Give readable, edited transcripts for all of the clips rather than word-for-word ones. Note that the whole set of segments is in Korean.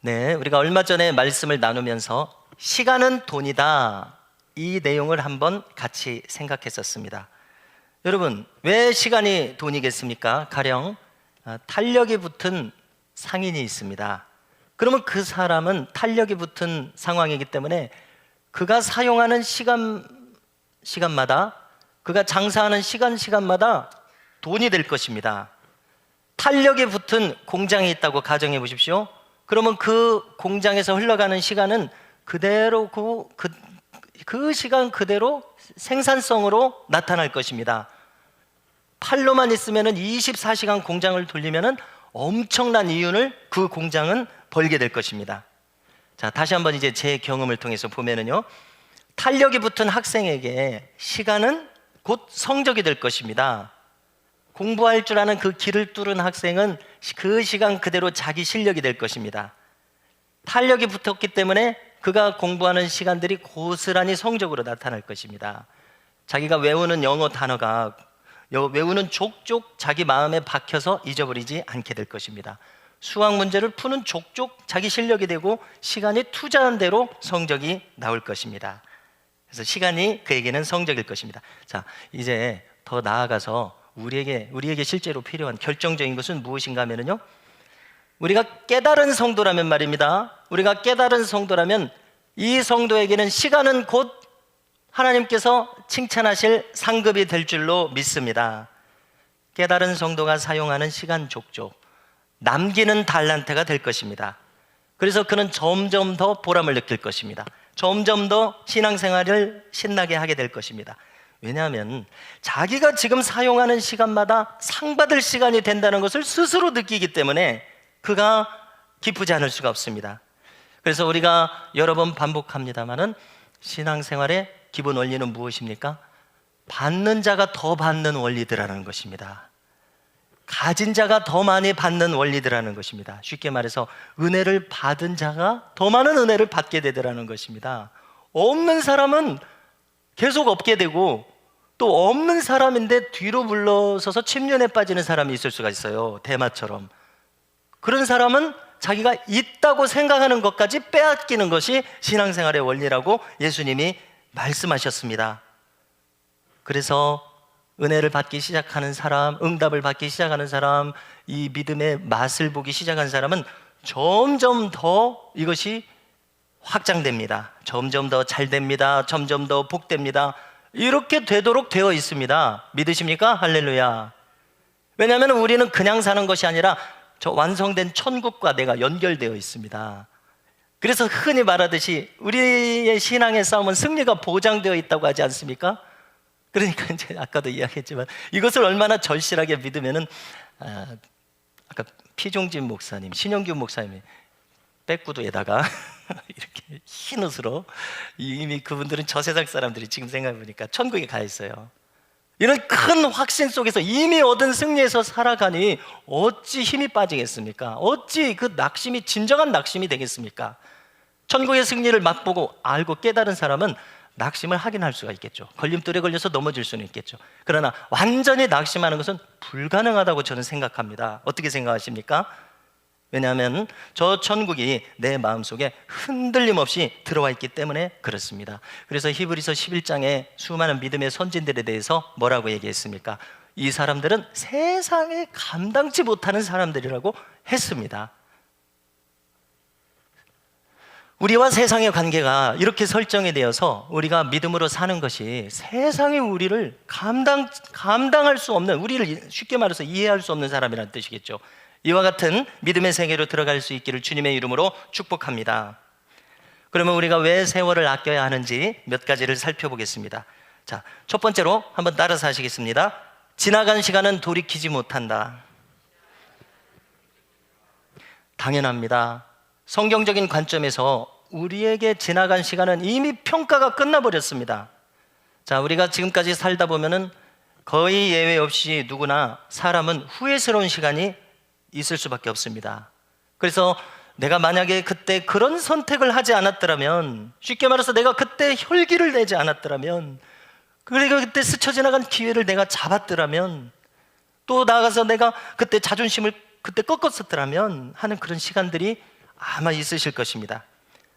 네, 우리가 얼마 전에 말씀을 나누면서 시간은 돈이다, 이 내용을 한번 같이 생각했었습니다. 여러분, 왜 시간이 돈이겠습니까? 가령 탄력이 붙은 상인이 있습니다. 그러면 그 사람은 탄력이 붙은 상황이기 때문에 그가 사용하는 시간마다, 그가 장사하는 시간마다 돈이 될 것입니다. 탄력이 붙은 공장이 있다고 가정해 보십시오. 그러면 그 공장에서 흘러가는 시간은 그대로 그 시간 그대로 생산성으로 나타날 것입니다. 팔로만 있으면 24시간 공장을 돌리면 엄청난 이윤을 그 공장은 벌게 될 것입니다. 자, 다시 한번 이제 제 경험을 통해서 보면은요, 탄력이 붙은 학생에게 시간은 곧 성적이 될 것입니다. 공부할 줄 아는 그 길을 뚫은 학생은 그 시간 그대로 자기 실력이 될 것입니다. 탄력이 붙었기 때문에 그가 공부하는 시간들이 고스란히 성적으로 나타날 것입니다. 자기가 외우는 영어 단어가 외우는 족족 자기 마음에 박혀서 잊어버리지 않게 될 것입니다. 수학 문제를 푸는 족족 자기 실력이 되고 시간이 투자한 대로 성적이 나올 것입니다. 그래서 시간이 그에게는 성적일 것입니다. 자, 이제 더 나아가서 우리에게 실제로 필요한 결정적인 것은 무엇인가 하면요, 우리가 깨달은 성도라면 말입니다. 우리가 깨달은 성도라면 이 성도에게는 시간은 곧 하나님께서 칭찬하실 상급이 될 줄로 믿습니다. 깨달은 성도가 사용하는 시간 족족 남기는 달란트가 될 것입니다. 그래서 그는 점점 더 보람을 느낄 것입니다. 점점 더 신앙생활을 신나게 하게 될 것입니다. 왜냐하면 자기가 지금 사용하는 시간마다 상 받을 시간이 된다는 것을 스스로 느끼기 때문에 그가 기쁘지 않을 수가 없습니다. 그래서 우리가 여러 번 반복합니다마는 신앙생활의 기본 원리는 무엇입니까? 받는 자가 더 받는 원리들이라는 것입니다. 가진 자가 더 많이 받는 원리들이라는 것입니다. 쉽게 말해서 은혜를 받은 자가 더 많은 은혜를 받게 되더라는 것입니다. 없는 사람은 계속 없게 되고, 또 없는 사람인데 뒤로 물러서서 침륜에 빠지는 사람이 있을 수가 있어요. 대마처럼. 그런 사람은 자기가 있다고 생각하는 것까지 빼앗기는 것이 신앙생활의 원리라고 예수님이 말씀하셨습니다. 그래서 은혜를 받기 시작하는 사람, 응답을 받기 시작하는 사람, 이 믿음의 맛을 보기 시작한 사람은 점점 더 이것이 확장됩니다. 점점 더 잘 됩니다. 점점 더 복됩니다. 이렇게 되도록 되어 있습니다. 믿으십니까? 할렐루야. 왜냐하면 우리는 그냥 사는 것이 아니라 저 완성된 천국과 내가 연결되어 있습니다. 그래서 흔히 말하듯이 우리의 신앙의 싸움은 승리가 보장되어 있다고 하지 않습니까? 그러니까 이제 아까도 이야기했지만 이것을 얼마나 절실하게 믿으면은 아까 피종진 목사님, 신영규 목사님이 백구두에다가 이렇게 흰 옷으로, 이미 그분들은 저 세상 사람들이 지금 생각해보니까 천국에 가 있어요. 이런 큰 확신 속에서 이미 얻은 승리에서 살아가니 어찌 힘이 빠지겠습니까? 어찌 그 낙심이 진정한 낙심이 되겠습니까? 천국의 승리를 맛보고 알고 깨달은 사람은 낙심을 하긴 할 수가 있겠죠. 걸림돌에 걸려서 넘어질 수는 있겠죠. 그러나 완전히 낙심하는 것은 불가능하다고 저는 생각합니다. 어떻게 생각하십니까? 왜냐하면 저 천국이 내 마음속에 흔들림 없이 들어와 있기 때문에 그렇습니다. 그래서 히브리서 11장에 수많은 믿음의 선진들에 대해서 뭐라고 얘기했습니까? 이 사람들은 세상에 감당치 못하는 사람들이라고 했습니다. 우리와 세상의 관계가 이렇게 설정이 되어서 우리가 믿음으로 사는 것이 세상이 우리를 감당할 수 없는, 우리를 쉽게 말해서 이해할 수 없는 사람이라는 뜻이겠죠. 이와 같은 믿음의 세계로 들어갈 수 있기를 주님의 이름으로 축복합니다. 그러면 우리가 왜 세월을 아껴야 하는지 몇 가지를 살펴보겠습니다. 자, 첫 번째로 한번 따라서 하시겠습니다. 지나간 시간은 돌이키지 못한다. 당연합니다. 성경적인 관점에서 우리에게 지나간 시간은 이미 평가가 끝나버렸습니다. 자, 우리가 지금까지 살다 보면은 거의 예외 없이 누구나 사람은 후회스러운 시간이 있을 수밖에 없습니다. 그래서 내가 만약에 그때 그런 선택을 하지 않았더라면, 쉽게 말해서 내가 그때 혈기를 내지 않았더라면, 그리고 그때 스쳐 지나간 기회를 내가 잡았더라면, 또 나아가서 내가 그때 자존심을 그때 꺾었었더라면 하는 그런 시간들이 아마 있으실 것입니다.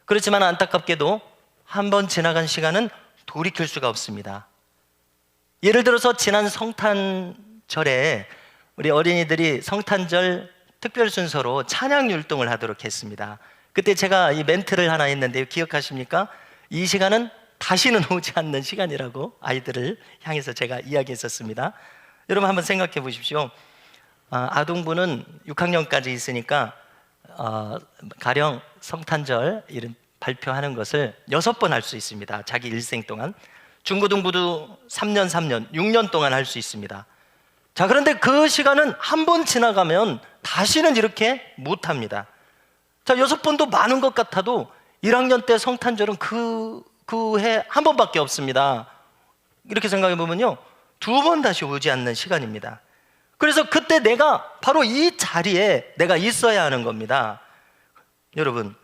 그렇지만 안타깝게도 한 번 지나간 시간은 돌이킬 수가 없습니다. 예를 들어서 지난 성탄절에 우리 어린이들이 성탄절 특별 순서로 찬양 율동을 하도록 했습니다. 그때 제가 이 멘트를 하나 했는데요, 기억하십니까? 이 시간은 다시는 오지 않는 시간이라고 아이들을 향해서 제가 이야기했었습니다. 여러분 한번 생각해 보십시오. 아동부는 6학년까지 있으니까 가령 성탄절 이런 발표하는 것을 6번 할 수 있습니다. 자기 일생 동안. 중고등부도 3년, 6년 동안 할 수 있습니다. 자, 그런데 그 시간은 한 번 지나가면 다시는 이렇게 못합니다. 자, 6번도 많은 것 같아도 1학년 때 성탄절은 그 해 한 번밖에 없습니다. 이렇게 생각해 보면요, 2번 다시 오지 않는 시간입니다. 그래서 그때 내가 바로 이 자리에 내가 있어야 하는 겁니다. 여러분,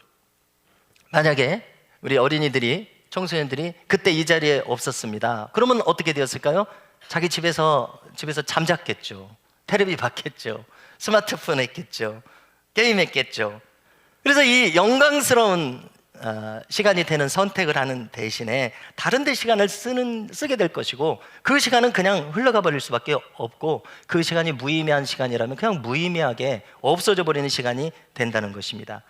만약에 우리 어린이들이, 청소년들이 그때 이 자리에 없었습니다. 그러면 어떻게 되었을까요? 자기 집에서 잠잤겠죠. 텔레비 봤겠죠. 스마트폰 했겠죠. 게임 했겠죠. 그래서 이 영광스러운 시간이 되는 선택을 하는 대신에 다른 데 시간을 쓰게 될 것이고, 그 시간은 그냥 흘러가 버릴 수밖에 없고, 그 시간이 무의미한 시간이라면 그냥 무의미하게 없어져 버리는 시간이 된다는 것입니다.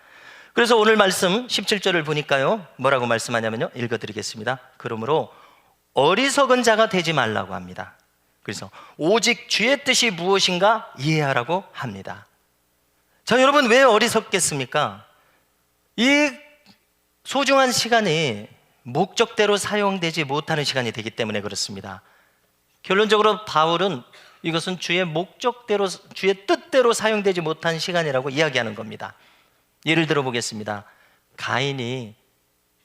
그래서 오늘 말씀 17절을 보니까요, 뭐라고 말씀하냐면요, 읽어드리겠습니다. 그러므로 어리석은 자가 되지 말라고 합니다. 그래서 오직 주의 뜻이 무엇인가 이해하라고 합니다. 자, 여러분, 왜 어리석겠습니까? 이 소중한 시간이 목적대로 사용되지 못하는 시간이 되기 때문에 그렇습니다. 결론적으로 바울은 이것은 주의 목적대로, 주의 뜻대로 사용되지 못한 시간이라고 이야기하는 겁니다. 예를 들어 보겠습니다. 가인이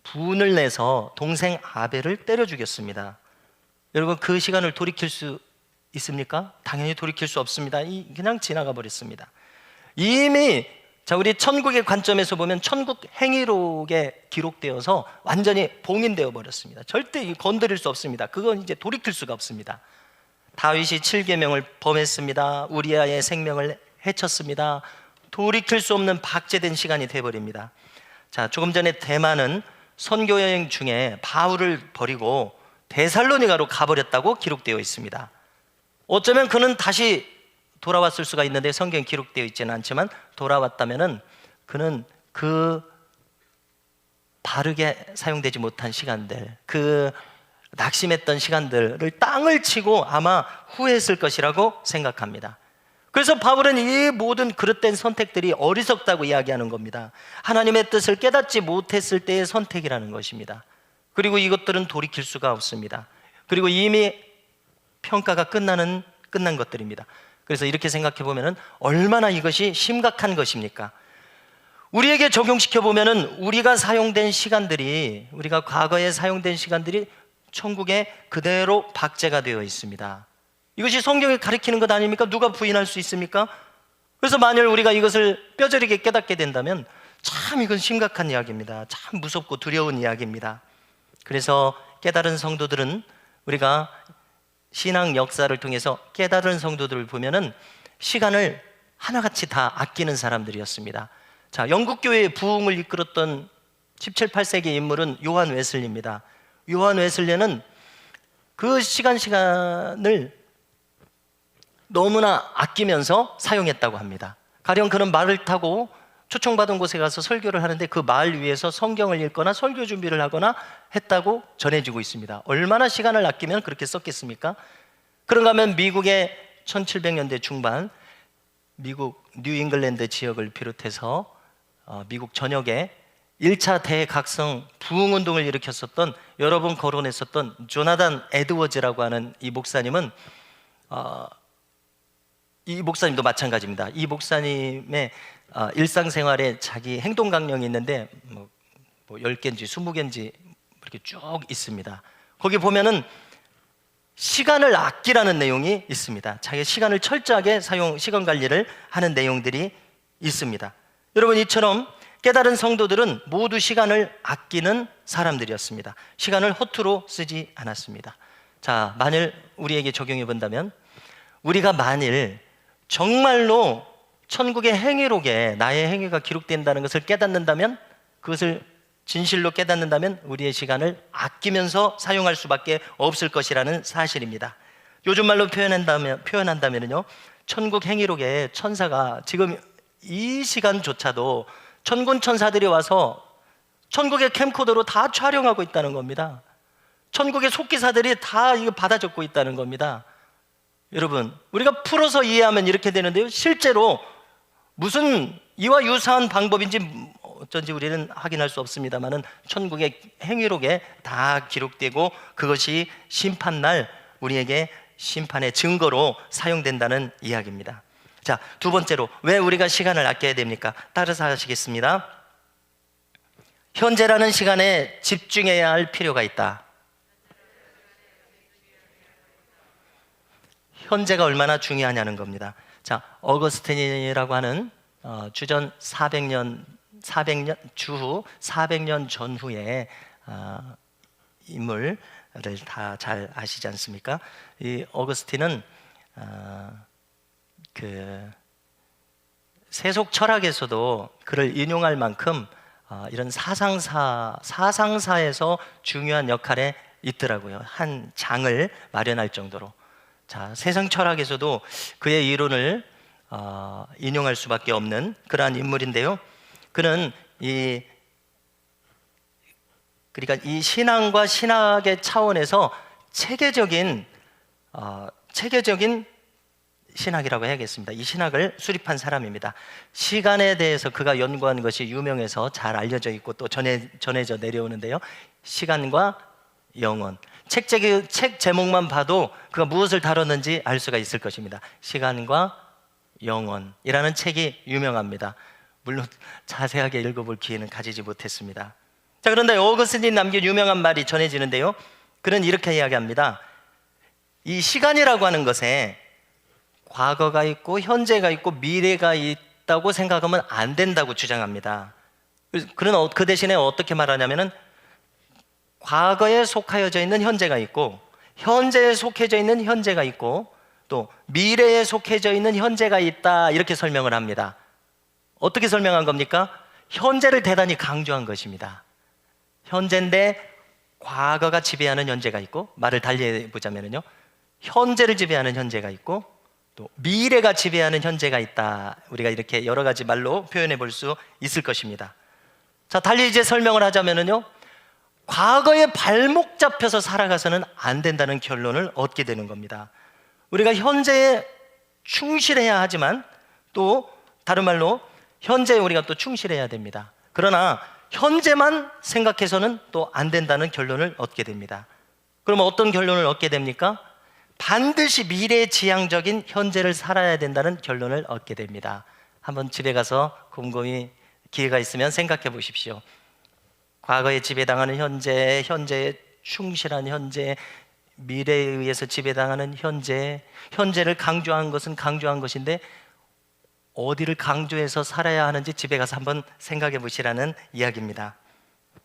분을 내서 동생 아벨을 때려 죽였습니다. 여러분, 그 시간을 돌이킬 수 있습니까? 당연히 돌이킬 수 없습니다. 그냥 지나가 버렸습니다. 이미 우리 천국의 관점에서 보면 천국 행위록에 기록되어서 완전히 봉인되어 버렸습니다. 절대 건드릴 수 없습니다. 그건 이제 돌이킬 수가 없습니다. 다윗이 7계명을 범했습니다. 우리아의 생명을 해쳤습니다. 돌이킬 수 없는 박제된 시간이 되어버립니다. 자, 조금 전에 대만은 선교 여행 중에 바울을 버리고 데살로니가로 가버렸다고 기록되어 있습니다. 어쩌면 그는 다시 돌아왔을 수가 있는데 성경에 기록되어 있지는 않지만, 돌아왔다면은 그는 그 바르게 사용되지 못한 시간들, 그 낙심했던 시간들을 땅을 치고 아마 후회했을 것이라고 생각합니다. 그래서 바울은 이 모든 그릇된 선택들이 어리석다고 이야기하는 겁니다. 하나님의 뜻을 깨닫지 못했을 때의 선택이라는 것입니다. 그리고 이것들은 돌이킬 수가 없습니다. 그리고 이미 평가가 끝난 것들입니다. 그래서 이렇게 생각해 보면은 얼마나 이것이 심각한 것입니까? 우리에게 적용시켜 보면은 우리가 과거에 사용된 시간들이 천국에 그대로 박제가 되어 있습니다. 이것이 성경이 가리키는 것 아닙니까? 누가 부인할 수 있습니까? 그래서 만일 우리가 이것을 뼈저리게 깨닫게 된다면 참 이건 심각한 이야기입니다. 참 무섭고 두려운 이야기입니다. 그래서 깨달은 성도들은, 우리가 신앙 역사를 통해서 깨달은 성도들을 보면은 시간을 하나같이 다 아끼는 사람들이었습니다. 자, 영국 교회의 부흥을 이끌었던 17, 8세기 인물은 요한 웨슬리입니다. 요한 웨슬리는 그 시간을 너무나 아끼면서 사용했다고 합니다. 가령 그는 말을 타고 초청받은 곳에 가서 설교를 하는데 그 말 위에서 성경을 읽거나 설교 준비를 하거나 했다고 전해지고 있습니다. 얼마나 시간을 아끼면 그렇게 썼겠습니까? 그런가 하면 미국의 1700년대 중반, 미국 뉴잉글랜드 지역을 비롯해서 미국 전역에 1차 대각성 부흥운동을 일으켰었던, 여러 번 거론했었던 조나단 에드워즈라고 하는 이 목사님은, 이 목사님도 마찬가지입니다. 이 목사님의 일상생활에 자기 행동 강령이 있는데 뭐 10개인지 20개인지 이렇게 쭉 있습니다. 거기 보면은 시간을 아끼라는 내용이 있습니다. 자기 시간을 철저하게 시간 관리를 하는 내용들이 있습니다. 여러분, 이처럼 깨달은 성도들은 모두 시간을 아끼는 사람들이었습니다. 시간을 허투루 쓰지 않았습니다. 자, 만일 우리에게 적용해 본다면, 우리가 만일 정말로 천국의 행위록에 나의 행위가 기록된다는 것을 깨닫는다면, 그것을 진실로 깨닫는다면 우리의 시간을 아끼면서 사용할 수밖에 없을 것이라는 사실입니다. 요즘 말로 표현한다면요, 천국 행위록에 천사가 지금 이 시간조차도 천군 천사들이 와서 천국의 캠코더로 다 촬영하고 있다는 겁니다. 천국의 속기사들이 다 이거 받아 적고 있다는 겁니다. 여러분, 우리가 풀어서 이해하면 이렇게 되는데요, 실제로 무슨 이와 유사한 방법인지 어쩐지 우리는 확인할 수 없습니다만은 천국의 행위록에 다 기록되고 그것이 심판날 우리에게 심판의 증거로 사용된다는 이야기입니다. 자, 두 번째로 왜 우리가 시간을 아껴야 됩니까? 따라서 하시겠습니다. 현재라는 시간에 집중해야 할 필요가 있다. 현재가 얼마나 중요하냐는 겁니다. 자, 어거스틴이라고 하는 주전 400년 주후 400년 전후의 인물을 다 잘 아시지 않습니까? 이 어거스틴은 그 세속 철학에서도 그를 인용할 만큼 이런 사상사에서 중요한 역할에 있더라고요. 한 장을 마련할 정도로. 자, 세상 철학에서도 그의 이론을 인용할 수밖에 없는 그러한 인물인데요. 그는 그러니까 이 신앙과 신학의 차원에서 체계적인 신학이라고 해야겠습니다. 이 신학을 수립한 사람입니다. 시간에 대해서 그가 연구한 것이 유명해서 잘 알려져 있고 또 전해져 내려오는데요. 시간과 영원. 책 제목만 봐도 그가 무엇을 다뤘는지 알 수가 있을 것입니다. 시간과 영원이라는 책이 유명합니다. 물론 자세하게 읽어볼 기회는 가지지 못했습니다. 자, 그런데 어거스틴이 남긴 유명한 말이 전해지는데요, 그는 이렇게 이야기합니다. 이 시간이라고 하는 것에 과거가 있고 현재가 있고 미래가 있다고 생각하면 안 된다고 주장합니다. 그는 그 대신에 어떻게 말하냐면은 과거에 속하여져 있는 현재가 있고 현재에 속해져 있는 현재가 있고 또 미래에 속해져 있는 현재가 있다, 이렇게 설명을 합니다. 어떻게 설명한 겁니까? 현재를 대단히 강조한 것입니다. 현재인데 과거가 지배하는 현재가 있고, 말을 달리 해보자면요, 현재를 지배하는 현재가 있고 또 미래가 지배하는 현재가 있다. 우리가 이렇게 여러 가지 말로 표현해 볼 수 있을 것입니다. 자, 달리 이제 설명을 하자면요, 과거에 발목 잡혀서 살아가서는 안 된다는 결론을 얻게 되는 겁니다. 우리가 현재에 충실해야 하지만 또 다른 말로 현재에 우리가 또 충실해야 됩니다. 그러나 현재만 생각해서는 또 안 된다는 결론을 얻게 됩니다. 그럼 어떤 결론을 얻게 됩니까? 반드시 미래지향적인 현재를 살아야 된다는 결론을 얻게 됩니다. 한번 집에 가서 곰곰이 기회가 있으면 생각해 보십시오. 과거에 지배당하는 현재, 현재에 충실한 현재, 미래에 의해서 지배당하는 현재, 현재를 강조한 것은 강조한 것인데 어디를 강조해서 살아야 하는지 집에 가서 한번 생각해 보시라는 이야기입니다.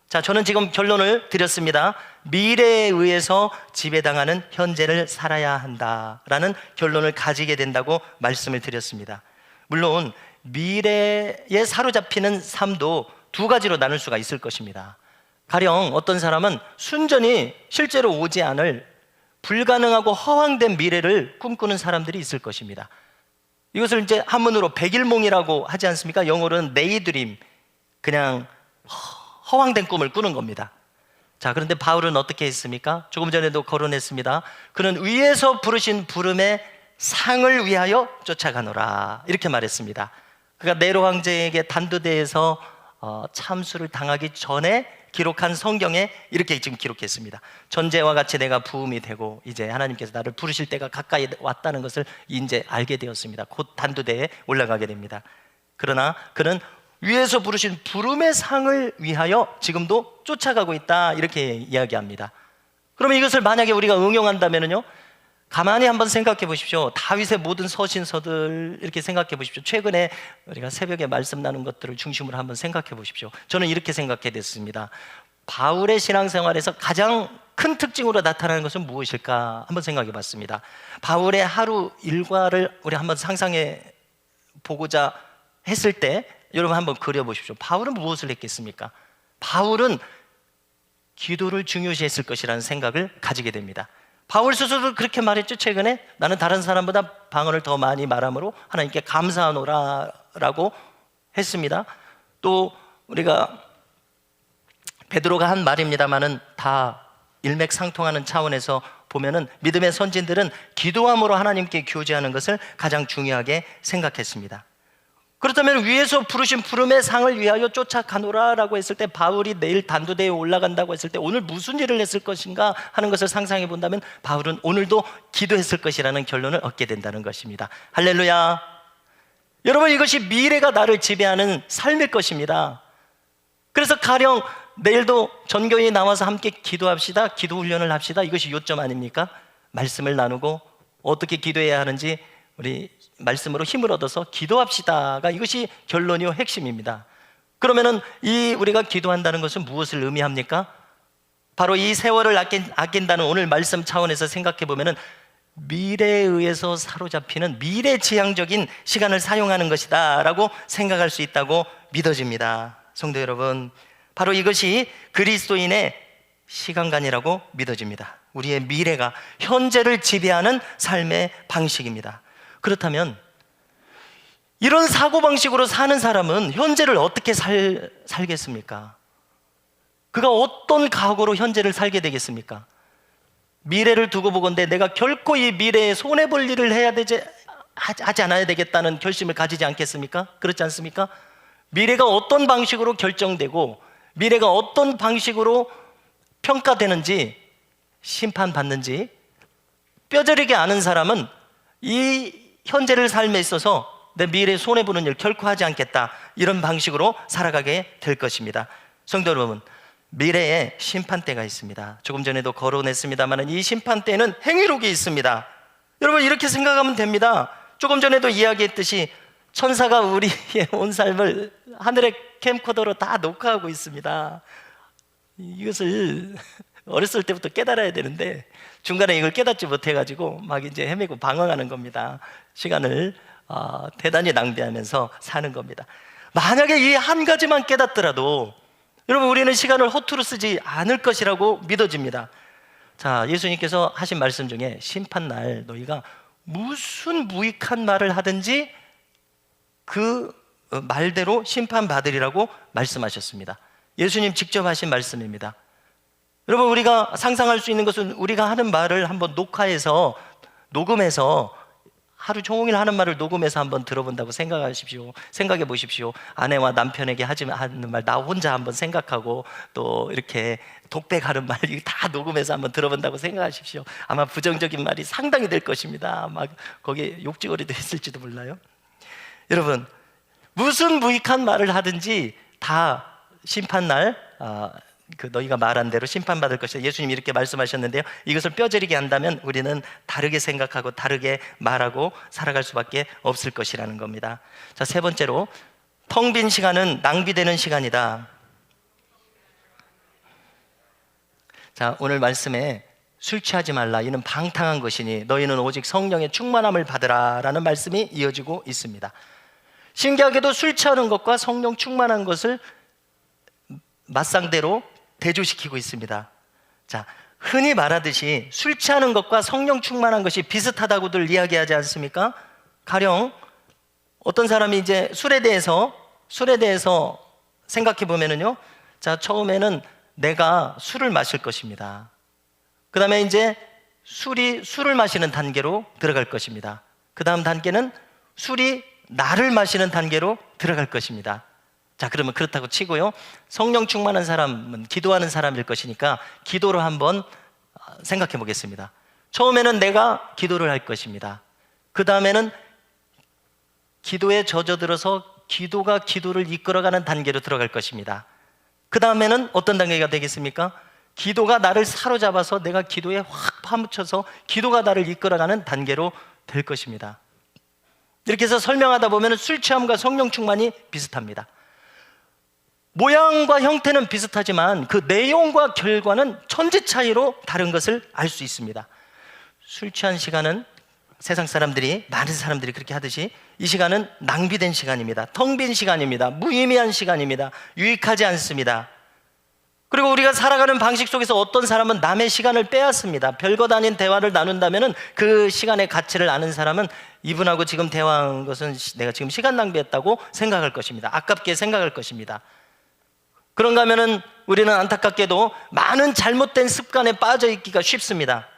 자, 저는 지금 결론을 드렸습니다. 미래에 의해서 지배당하는 현재를 살아야 한다라는 결론을 가지게 된다고 말씀을 드렸습니다. 물론 미래에 사로잡히는 삶도 두 가지로 나눌 수가 있을 것입니다. 가령 어떤 사람은 순전히 실제로 오지 않을 불가능하고 허황된 미래를 꿈꾸는 사람들이 있을 것입니다. 이것을 이제 한문으로 백일몽이라고 하지 않습니까? 영어로는 데이드림, 그냥 허황된 꿈을 꾸는 겁니다. 자, 그런데 바울은 어떻게 했습니까? 조금 전에도 거론했습니다. 그는 위에서 부르신 부름의 상을 위하여 쫓아가노라, 이렇게 말했습니다. 그가 네로 황제에게 단두대에서 참수를 당하기 전에 기록한 성경에 이렇게 지금 기록했습니다. 전제와 같이 내가 부음이 되고 이제 하나님께서 나를 부르실 때가 가까이 왔다는 것을 이제 알게 되었습니다. 곧 단두대에 올라가게 됩니다. 그러나 그는 위에서 부르신 부름의 상을 위하여 지금도 쫓아가고 있다, 이렇게 이야기합니다. 그러면 이것을 만약에 우리가 응용한다면요, 가만히 한번 생각해 보십시오. 다윗의 모든 서신서들 이렇게 생각해 보십시오. 최근에 우리가 새벽에 말씀 나눈 것들을 중심으로 한번 생각해 보십시오. 저는 이렇게 생각해 됐습니다. 바울의 신앙생활에서 가장 큰 특징으로 나타나는 것은 무엇일까 한번 생각해 봤습니다. 바울의 하루 일과를 우리 한번 상상해 보고자 했을 때 여러분 한번 그려보십시오. 바울은 무엇을 했겠습니까? 바울은 기도를 중요시했을 것이라는 생각을 가지게 됩니다. 바울 스스로도 그렇게 말했죠. 최근에 나는 다른 사람보다 방언을 더 많이 말함으로 하나님께 감사하노라라고 했습니다. 또 우리가 베드로가 한 말입니다만은 다 일맥상통하는 차원에서 보면은 믿음의 선진들은 기도함으로 하나님께 교제하는 것을 가장 중요하게 생각했습니다. 그렇다면 위에서 부르신 부름의 상을 위하여 쫓아가노라라고 했을 때 바울이 내일 단도대에 올라간다고 했을 때 오늘 무슨 일을 했을 것인가 하는 것을 상상해 본다면 바울은 오늘도 기도했을 것이라는 결론을 얻게 된다는 것입니다. 할렐루야. 여러분, 이것이 미래가 나를 지배하는 삶일 것입니다. 그래서 가령 내일도 전교회에 나와서 함께 기도합시다, 기도 훈련을 합시다. 이것이 요점 아닙니까? 말씀을 나누고 어떻게 기도해야 하는지 우리 말씀으로 힘을 얻어서 기도합시다가 이것이 결론이요 핵심입니다. 그러면은 이 우리가 기도한다는 것은 무엇을 의미합니까? 바로 이 세월을 아낀다는 오늘 말씀 차원에서 생각해 보면은 미래에 의해서 사로잡히는 미래지향적인 시간을 사용하는 것이다 라고 생각할 수 있다고 믿어집니다. 성도 여러분, 바로 이것이 그리스도인의 시간관이라고 믿어집니다. 우리의 미래가 현재를 지배하는 삶의 방식입니다. 그렇다면 이런 사고방식으로 사는 사람은 현재를 어떻게 살겠습니까? 그가 어떤 각오로 현재를 살게 되겠습니까? 미래를 두고 보건대 내가 결코 이 미래에 손해볼 일을 하지 않아야 되겠다는 결심을 가지지 않겠습니까? 그렇지 않습니까? 미래가 어떤 방식으로 결정되고 미래가 어떤 방식으로 평가되는지 심판받는지 뼈저리게 아는 사람은 이 현재를 삶에 있어서 내 미래에 손해보는 일 결코 하지 않겠다, 이런 방식으로 살아가게 될 것입니다. 성도 여러분, 미래에 심판대가 있습니다. 조금 전에도 거론했습니다만 이 심판대에는 행위록이 있습니다. 여러분, 이렇게 생각하면 됩니다. 조금 전에도 이야기했듯이 천사가 우리의 온 삶을 하늘의 캠코더로 다 녹화하고 있습니다. 이것을 어렸을 때부터 깨달아야 되는데 중간에 이걸 깨닫지 못해가지고 막 이제 헤매고 방황하는 겁니다. 시간을 대단히 낭비하면서 사는 겁니다. 만약에 이 한 가지만 깨닫더라도 여러분, 우리는 시간을 허투루 쓰지 않을 것이라고 믿어집니다. 자, 예수님께서 하신 말씀 중에 심판날 너희가 무슨 무익한 말을 하든지 그 말대로 심판받으리라고 말씀하셨습니다. 예수님 직접 하신 말씀입니다. 여러분, 우리가 상상할 수 있는 것은 우리가 하는 말을 한번 녹음해서 하루 종일 하는 말을 녹음해서 한번 들어본다고 생각해 보십시오. 아내와 남편에게 하는 말 나 혼자 한번 생각하고 또 이렇게 독백하는 말 다 녹음해서 한번 들어본다고 생각하십시오. 아마 부정적인 말이 상당히 될 것입니다. 막 거기에 욕지거리도 있을지도 몰라요. 여러분, 무슨 무익한 말을 하든지 다 심판날 너희가 말한 대로 심판받을 것이다, 예수님이 이렇게 말씀하셨는데요, 이것을 뼈저리게 한다면 우리는 다르게 생각하고 다르게 말하고 살아갈 수밖에 없을 것이라는 겁니다. 자, 세 번째로, 텅 빈 시간은 낭비되는 시간이다. 자, 오늘 말씀에 술 취하지 말라, 이는 방탕한 것이니 너희는 오직 성령의 충만함을 받으라 라는 말씀이 이어지고 있습니다. 신기하게도 술 취하는 것과 성령 충만한 것을 맞상대로 대조시키고 있습니다. 자, 흔히 말하듯이 술 취하는 것과 성령 충만한 것이 비슷하다고들 이야기하지 않습니까? 가령 어떤 사람이 이제 술에 대해서 생각해 보면은요, 자, 처음에는 내가 술을 마실 것입니다. 그 다음에 이제 술을 마시는 단계로 들어갈 것입니다. 그 다음 단계는 술이 나를 마시는 단계로 들어갈 것입니다. 자, 그러면 그렇다고 치고요, 성령 충만한 사람은 기도하는 사람일 것이니까 기도를 한번 생각해 보겠습니다. 처음에는 내가 기도를 할 것입니다. 그 다음에는 기도에 젖어들어서 기도가 기도를 이끌어가는 단계로 들어갈 것입니다. 그 다음에는 어떤 단계가 되겠습니까? 기도가 나를 사로잡아서 내가 기도에 확 파묻혀서 기도가 나를 이끌어가는 단계로 될 것입니다. 이렇게 해서 설명하다 보면 술 취함과 성령 충만이 비슷합니다. 모양과 형태는 비슷하지만 그 내용과 결과는 천지 차이로 다른 것을 알 수 있습니다. 술 취한 시간은 세상 사람들이, 많은 사람들이 그렇게 하듯이 이 시간은 낭비된 시간입니다. 텅 빈 시간입니다. 무의미한 시간입니다. 유익하지 않습니다. 그리고 우리가 살아가는 방식 속에서 어떤 사람은 남의 시간을 빼앗습니다. 별것 아닌 대화를 나눈다면 그 시간의 가치를 아는 사람은 이분하고 지금 대화한 것은 내가 지금 시간 낭비했다고 생각할 것입니다. 아깝게 생각할 것입니다. 그런가 하면은 우리는 안타깝게도 많은 잘못된 습관에 빠져 있기가 쉽습니다.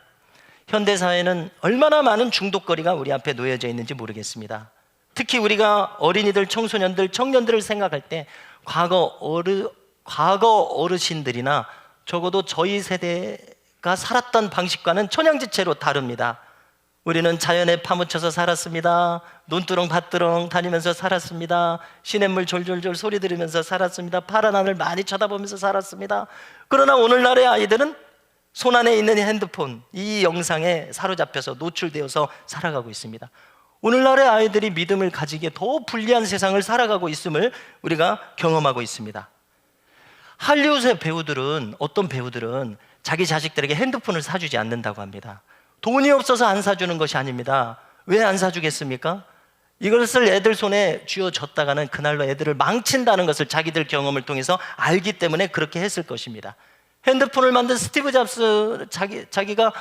현대사회는 얼마나 많은 중독거리가 우리 앞에 놓여져 있는지 모르겠습니다. 특히 우리가 어린이들, 청소년들, 청년들을 생각할 때 과거 어르신들이나 적어도 저희 세대가 살았던 방식과는 천양지차로 다릅니다. 우리는 자연에 파묻혀서 살았습니다. 논두렁 밭두렁 다니면서 살았습니다. 시냇물 졸졸졸 소리 들으면서 살았습니다. 파란 하늘 많이 쳐다보면서 살았습니다. 그러나 오늘날의 아이들은 손안에 있는 핸드폰, 이 영상에 사로잡혀서 노출되어서 살아가고 있습니다. 오늘날의 아이들이 믿음을 가지기에 더 불리한 세상을 살아가고 있음을 우리가 경험하고 있습니다. 할리우드의 배우들은, 어떤 배우들은 자기 자식들에게 핸드폰을 사주지 않는다고 합니다. 돈이 없어서 안 사주는 것이 아닙니다. 왜 안 사주겠습니까? 이것을 애들 손에 쥐어줬다가는 그날로 애들을 망친다는 것을 자기들 경험을 통해서 알기 때문에 그렇게 했을 것입니다. 핸드폰을 만든 스티브 잡스, 자기가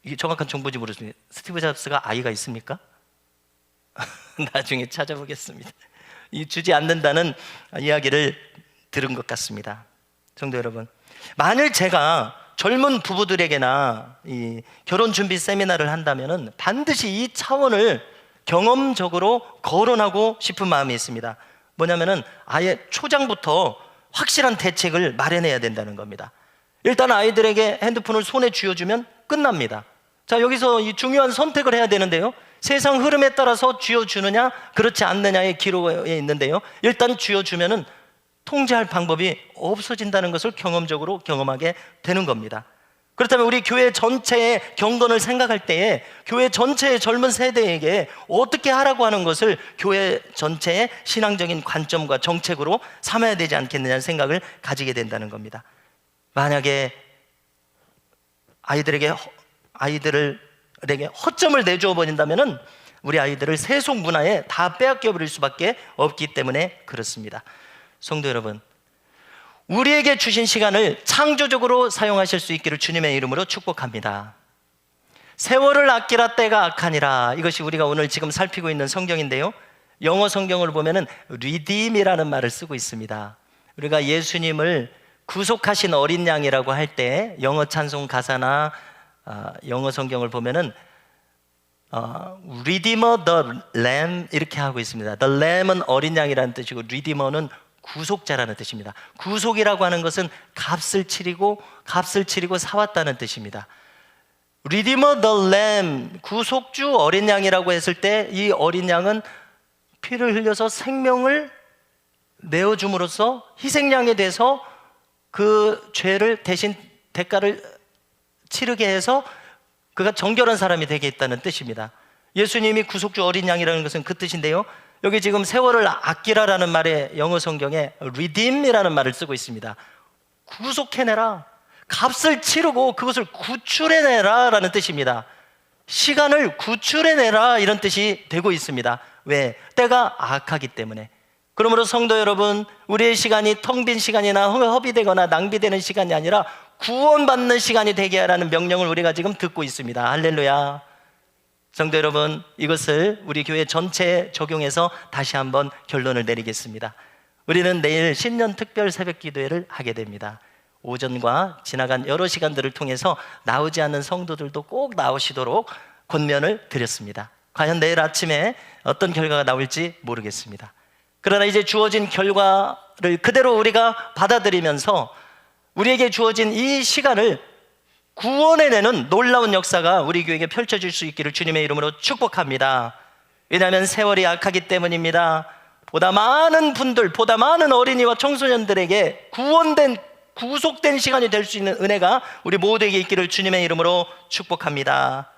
이게 정확한 정보인지 모르겠습니다. 스티브 잡스가 아이가 있습니까? 나중에 찾아보겠습니다. 주지 않는다는 이야기를 들은 것 같습니다. 성도 여러분, 만일 제가 젊은 부부들에게나 이 결혼 준비 세미나를 한다면은 반드시 이 차원을 경험적으로 거론하고 싶은 마음이 있습니다. 뭐냐면은 아예 초장부터 확실한 대책을 마련해야 된다는 겁니다. 일단 아이들에게 핸드폰을 손에 쥐어주면 끝납니다. 자, 여기서 이 중요한 선택을 해야 되는데요, 세상 흐름에 따라서 쥐어주느냐 그렇지 않느냐의 기로에 있는데요, 일단 쥐어주면은 통제할 방법이 없어진다는 것을 경험적으로 경험하게 되는 겁니다. 그렇다면 우리 교회 전체의 경건을 생각할 때에 교회 전체의 젊은 세대에게 어떻게 하라고 하는 것을 교회 전체의 신앙적인 관점과 정책으로 삼아야 되지 않겠느냐는 생각을 가지게 된다는 겁니다. 만약에 아이들에게 허점을 내주어 버린다면 우리 아이들을 세속 문화에 다 빼앗겨 버릴 수밖에 없기 때문에 그렇습니다. 성도 여러분, 우리에게 주신 시간을 창조적으로 사용하실 수 있기를 주님의 이름으로 축복합니다. 세월을 아끼라 때가 악하니라, 이것이 우리가 오늘 지금 살피고 있는 성경인데요, 영어 성경을 보면은 redeem이라는 말을 쓰고 있습니다. 우리가 예수님을 구속하신 어린 양이라고 할 때 영어 찬송 가사나 영어 성경을 보면은 Redeemer the Lamb 이렇게 하고 있습니다. The Lamb은 어린 양이라는 뜻이고 Redeemer는 구속자라는 뜻입니다. 구속이라고 하는 것은 값을 치르고 사왔다는 뜻입니다. Redeemer the Lamb, 구속주 어린 양이라고 했을 때 이 어린 양은 피를 흘려서 생명을 내어줌으로써 희생양이 돼서 그 죄를 대신 대가를 치르게 해서 그가 정결한 사람이 되게 했다는 뜻입니다. 예수님이 구속주 어린 양이라는 것은 그 뜻인데요, 여기 지금 세월을 아끼라라는 말에 영어 성경에 redeem이라는 말을 쓰고 있습니다. 구속해내라, 값을 치르고 그것을 구출해내라 라는 뜻입니다. 시간을 구출해내라 이런 뜻이 되고 있습니다. 왜? 때가 악하기 때문에. 그러므로 성도 여러분, 우리의 시간이 텅 빈 시간이나 허비되거나 낭비되는 시간이 아니라 구원받는 시간이 되게 하라는 명령을 우리가 지금 듣고 있습니다. 할렐루야. 성도 여러분, 이것을 우리 교회 전체에 적용해서 다시 한번 결론을 내리겠습니다. 우리는 내일 신년 특별 새벽 기도회를 하게 됩니다. 오전과 지나간 여러 시간들을 통해서 나오지 않는 성도들도 꼭 나오시도록 권면을 드렸습니다. 과연 내일 아침에 어떤 결과가 나올지 모르겠습니다. 그러나 이제 주어진 결과를 그대로 우리가 받아들이면서 우리에게 주어진 이 시간을 구원해내는 놀라운 역사가 우리 교회에게 펼쳐질 수 있기를 주님의 이름으로 축복합니다. 왜냐하면 세월이 악하기 때문입니다. 보다 많은 분들, 보다 많은 어린이와 청소년들에게 구속된 시간이 될 수 있는 은혜가 우리 모두에게 있기를 주님의 이름으로 축복합니다.